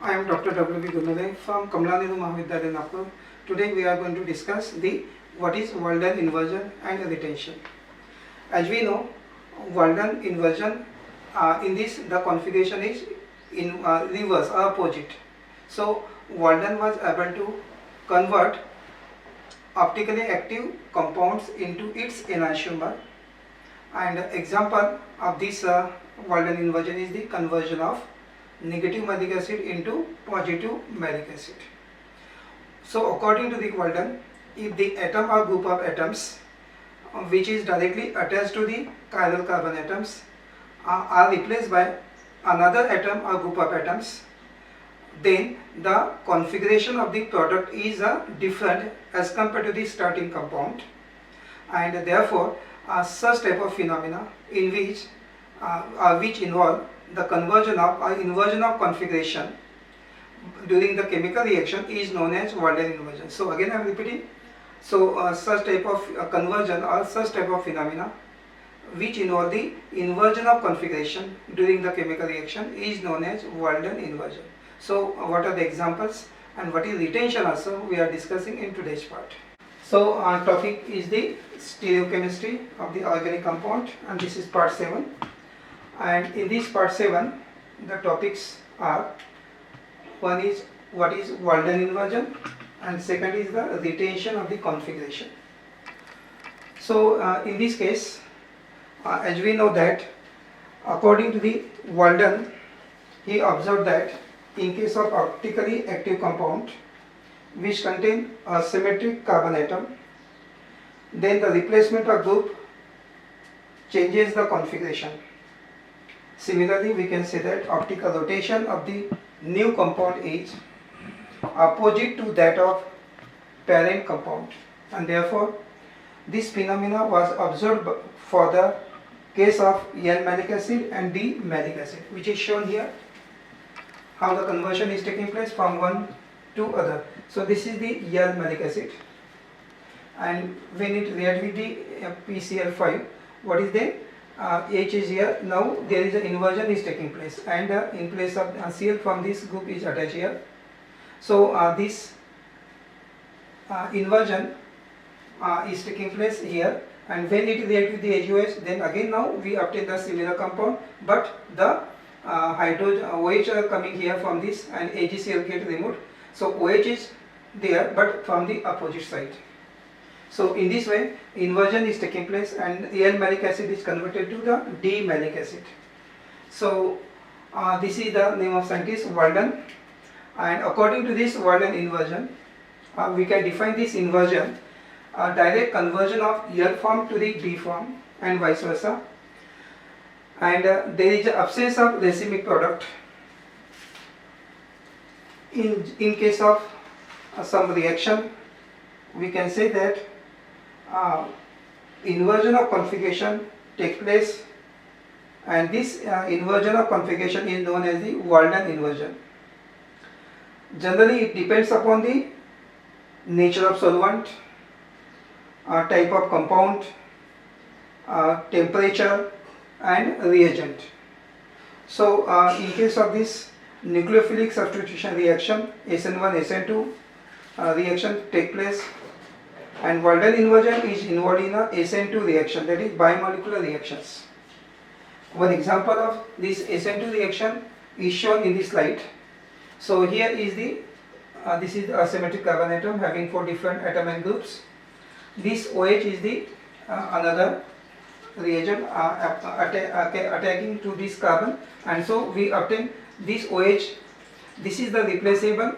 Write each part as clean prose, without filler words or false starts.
I am Dr. W. Gunade from Kamala Nehru Mahavidyalaya, Nagpur. Today we are going to discuss the what is Walden inversion and retention. As we know, Walden inversion in this the configuration is in reverse or opposite. So Walden was able to convert optically active compounds into its enantiomer, and example of this Walden inversion is the conversion of negative malic acid into positive malic acid. So according to the Walden, if the atom or group of atoms which is directly attached to the chiral carbon atoms are replaced by another atom or group of atoms, then the configuration of the product is different as compared to the starting compound, and therefore such type of phenomena in which involve the conversion of or inversion of configuration during the chemical reaction is known as Walden inversion. So again I am repeating. So such type of conversion or such type of phenomena which involve the inversion of configuration during the chemical reaction is known as Walden inversion. So what are the examples and what is retention also we are discussing in today's part. So our topic is the stereochemistry of the organic compound, and this is part 7. And in this part 7 the topics are, one is what is Walden inversion, and second is the retention of the configuration. So in this case, as we know that according to the Walden, he observed that in case of optically active compound which contain a symmetric carbon atom, then the replacement of group changes the configuration. Similarly, we can say that optical rotation of the new compound is opposite to that of parent compound, and therefore this phenomena was observed for the case of N malic acid and D malic acid, which is shown here, how the conversion is taking place from one to other. So this is the N malic acid, and when it reacts with the PCl5, what is there? H is here. Now there is an inversion is taking place, and in place of Cl from this group is attached here. So this inversion is taking place here, and when it reacts with the HOH, then again now we obtain the similar compound, but the hydrogen OH are coming here from this, and AgCl get removed. So OH is there, but from the opposite side. So in this way inversion is taking place, and N malic acid is converted to the D malic acid. So this is the name of scientist Walden, and according to this Walden inversion, we can define this inversion direct conversion of N form to the D form and vice versa, and there is an absence of racemic product in case of some reaction. We can say that inversion of configuration takes place, and this inversion of configuration is known as the Walden inversion. Generally it depends upon the nature of solvent, type of compound, temperature and reagent. So in case of this nucleophilic substitution reaction, SN1 SN2 reaction take place, and Walden inversion is involved in a SN2 reaction, that is bimolecular reactions. One example of this SN2 reaction is shown in this slide. So here is the this is the asymmetric carbon atom having 4 different atom and groups. This OH is the another reagent attacking to this carbon, and so we obtain this OH. This is the replaceable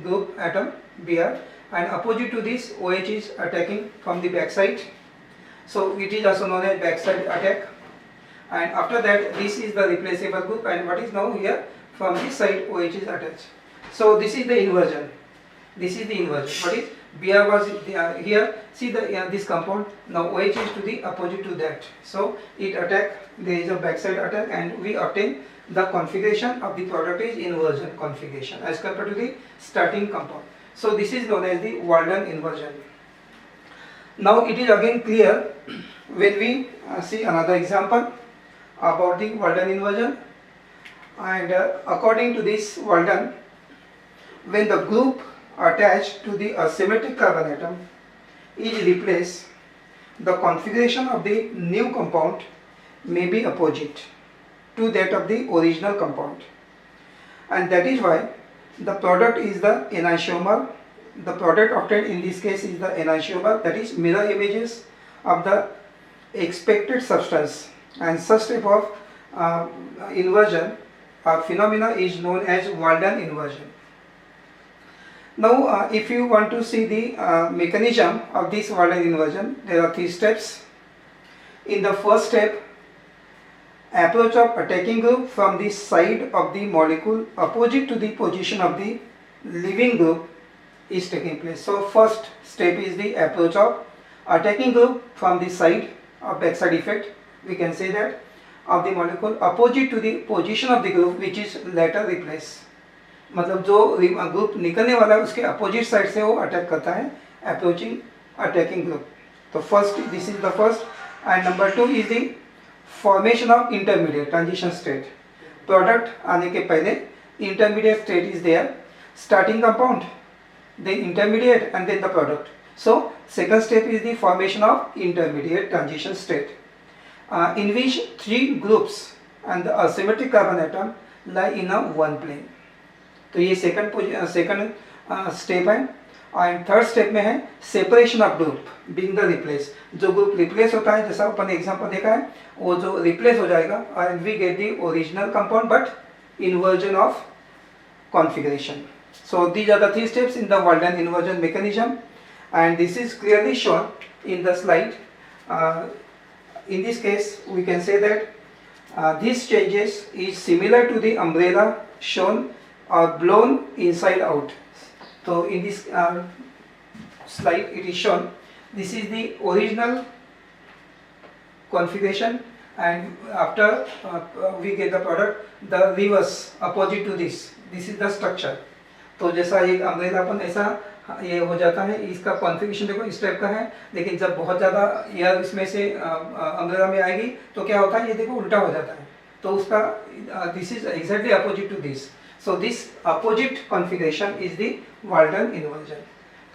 group atom Br, and opposite to this OH is attacking from the backside. So it is also known as backside attack, and after that this is the replaceable group, and what is now here from this side OH is attached. So this is the inversion. This is the inversion. What is Br was here. See the this compound, now OH is to the opposite to that. So it attack, there is a backside attack, and we obtain the configuration of the product is inversion configuration as compared to the starting compound. So this is known as the Walden inversion. Now it is again clear when we see another example about the Walden inversion, and according to this Walden, when the group attached to the asymmetric carbon atom is replaced, the configuration of the new compound may be opposite to that of the original compound, and that is why the product is the enantiomer. The product obtained in this case is the enantiomer, that is mirror images of the expected substance, and such type of inversion or phenomena is known as Walden inversion. Now if you want to see the mechanism of this Walden inversion, there are 3 steps. In the first step, approach of attacking group from the side of the molecule opposite to the position of the leaving group is taking place. So first step is the approach of attacking group from the side of backside effect, we can say that, of the molecule opposite to the position of the group which is later replaced. मतलब जो group निकलने वाला है उसके opposite side से वो attack करता है, अप्रोचिंग अटैकिंग ग्रुप. तो first, this is the first. And number 2 is the formation of intermediate transition state. Product आने के पहले intermediate state is there, starting compound, then intermediate, and then the product. So second step is the formation of intermediate transition state, in which 3 groups and the asymmetric carbon atom lie in a one plane. तो ये second step है. And third step में है separation of group being the replace. जो group replace होता है, जैसा अपन example देखा है, वो जो रिप्लेस हो जाएगा and we get the original compound but inversion of configuration. So these are the 3 steps in the Walden inversion mechanism, and this is clearly shown in the slide. In this case we can say that these changes is similar to the umbrella shown or blown inside out. So in this slide it is shown, this is the original configuration, and after we get the product, the reverse opposite to this is the structure. तो जैसा एक umbrella अपन ऐसा ये हो जाता है, इसका configuration देखो इस टाइप का है, लेकिन जब बहुत ज़्यादा एयर इसमें से अम्ब्रेला में आएगी तो क्या होता है, ये देखो उल्टा हो जाता है. तो उसका this is exactly opposite to this. So this opposite configuration is the Walden inversion.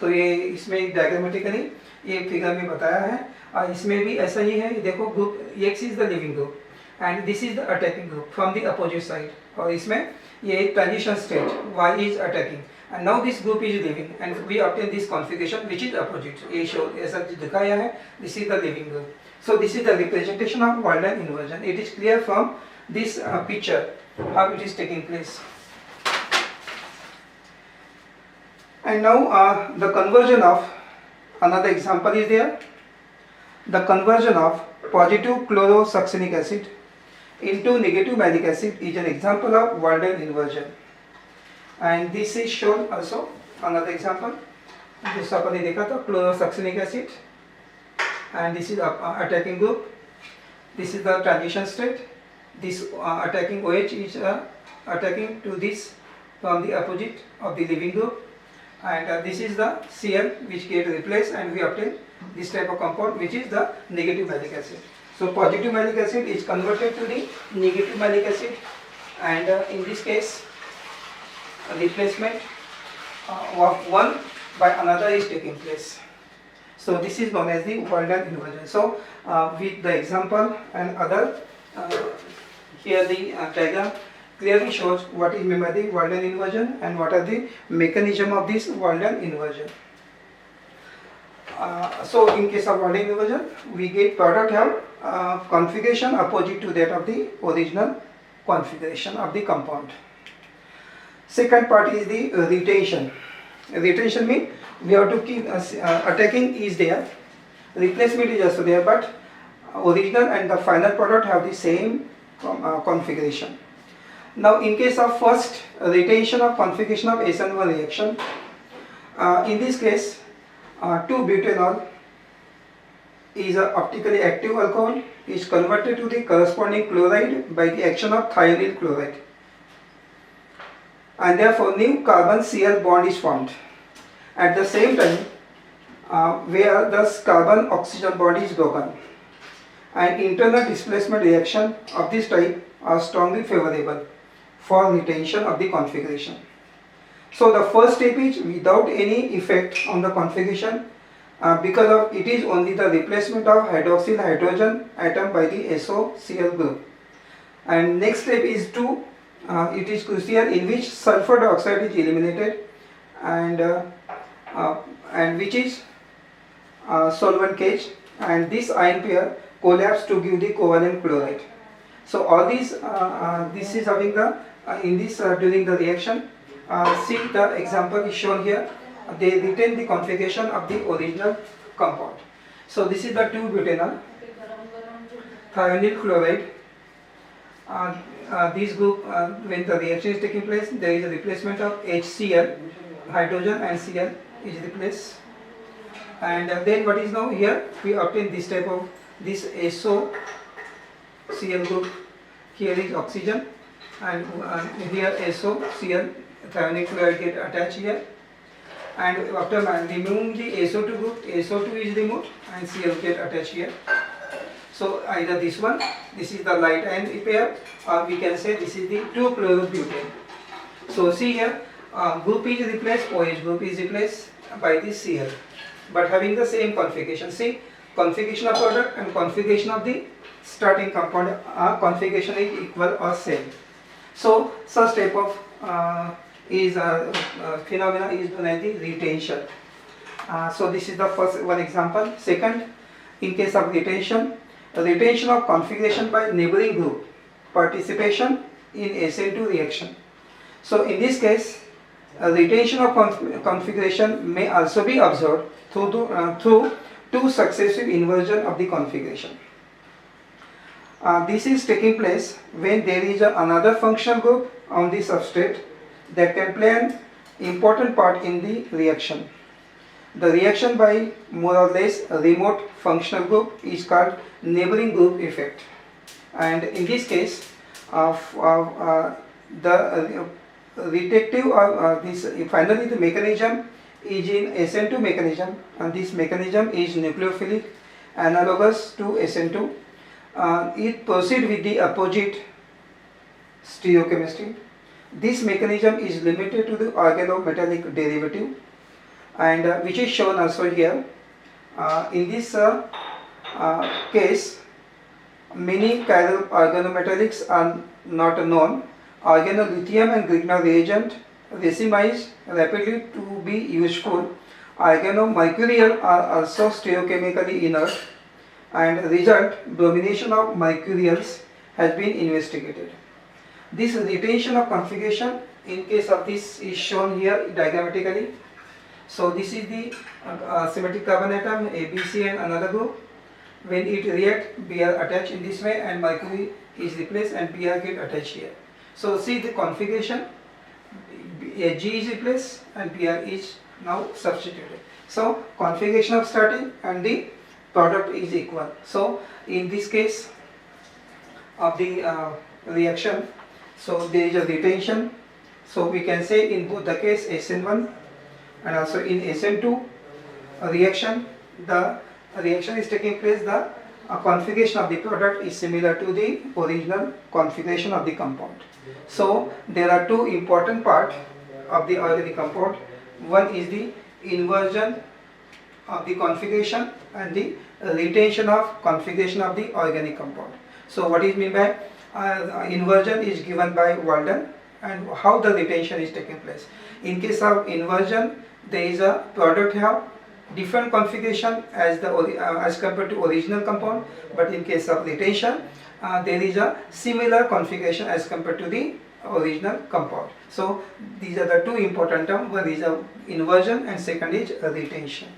तो ये इसमें डायग्रामेटिकली ये फिगर में बताया है, और इसमें भी ऐसा ही है. देखो group X is the leaving group and this is the attacking group from the opposite side, और इसमें ये transition state Y is attacking, and now this group is leaving, and we obtain this configuration which is opposite. ये show ऐसा दिखाया है, this is the leaving group. So this is the representation of Walden inversion. It is clear from this picture how it is taking place. And now the conversion of, another example is there, the conversion of positive chlorosuccinic acid into negative malic acid is an example of Walden inversion, and this is shown also another example. जैसा अपन ने देखा था chlorosuccinic acid, and this is attacking group, this is the transition state, this attacking OH is attacking to this from the opposite of the leaving group, and this is the Cl which get replaced, and we obtain this type of compound which is the negative malic acid. So positive malic acid is converted to the negative malic acid, and in this case replacement of one by another is taking place. So this is known as the Walden inversion. So with the example and other, here the diagram clearly shows what is meant by the Walden inversion and what are the mechanism of this Walden inversion. So in case of Walden inversion, we get product have configuration opposite to that of the original configuration of the compound. Second part is the retention. Retention means we have to keep attacking is there, replacement is also there, but original and the final product have the same configuration. Now in case of first retention of configuration of SN1 reaction, in this case 2-butanol is an optically active alcohol, is converted to the corresponding chloride by the action of thionyl chloride, and therefore new carbon Cl bond is formed. At the same time, where the carbon oxygen bond is broken, and internal displacement reaction of this type are strongly favorable for retention of the configuration. So the first step is without any effect on the configuration, because of it is only the replacement of hydroxyl hydrogen atom by the SOCl group. And next step is it is crucial, in which sulfur dioxide is eliminated, and which is solvent cage, and this ion pair collapse to give the covalent chloride. So all these this is having the in this during the reaction. See, the example is shown here. They retain the configuration of the original compound. So this is the 2-butanol thionyl chloride. This group, when the reaction is taking place, there is a replacement of HCl, hydrogen and Cl is replaced. And then what is now here, we obtain this type of this SOCl group. Here is oxygen, and here SOCl thionyl chloride get attached here. And after removing the SO2 group, SO2 is removed and Cl get attached here. So either this one, this is the light ion pair, or we can say this is the 2-chlorobutane. So see here, group is replaced, OH group is replaced by the Cl, but having the same configuration. See, configuration of product and configuration of the starting compound, configuration is equal or same. So such type of phenomena is known as the retention. So this is the first one example. Second, in case of retention of configuration by neighboring group, participation in SN2 reaction. So in this case, retention of configuration may also be observed through two successive inversion of the configuration. This is taking place when there is another functional group on the substrate that can play an important part in the reaction. The reaction by more or less a remote functional group is called neighboring group effect. And in this case, the reactive finally the mechanism is in SN2 mechanism, and this mechanism is nucleophilic analogous to SN2. It proceeds with the opposite stereochemistry. This mechanism is limited to the organometallic derivative, and which is shown also here. In this case, many chiral organometallics are not known. Organolithium and Grignard reagent racemize rapidly to be useful. Organomercurial are also stereochemically inert, and result bromination of mercurials has been investigated. This retention of configuration in case of this is shown here diagrammatically. So this is the symmetric carbon atom ABC and another group. When it reacts, Br attached in this way and mercury is replaced and Br get attached here. So see the configuration, G is replaced and Br is now substituted. So configuration of starting and the product is equal. So in this case of the reaction, so there is a retention. So we can say in both the case SN1 and also in SN2 reaction, the reaction is taking place, the configuration of the product is similar to the original configuration of the compound. So there are two important parts of the organic compound. One is the inversion of the configuration and the retention of configuration of the organic compound. So what is meant by inversion is given by Walden, and how the retention is taking place. In case of inversion, there is a product have different configuration as compared to original compound, but in case of retention, there is a similar configuration as compared to the original compound. So these are the two important terms. One is a inversion and second is a retention.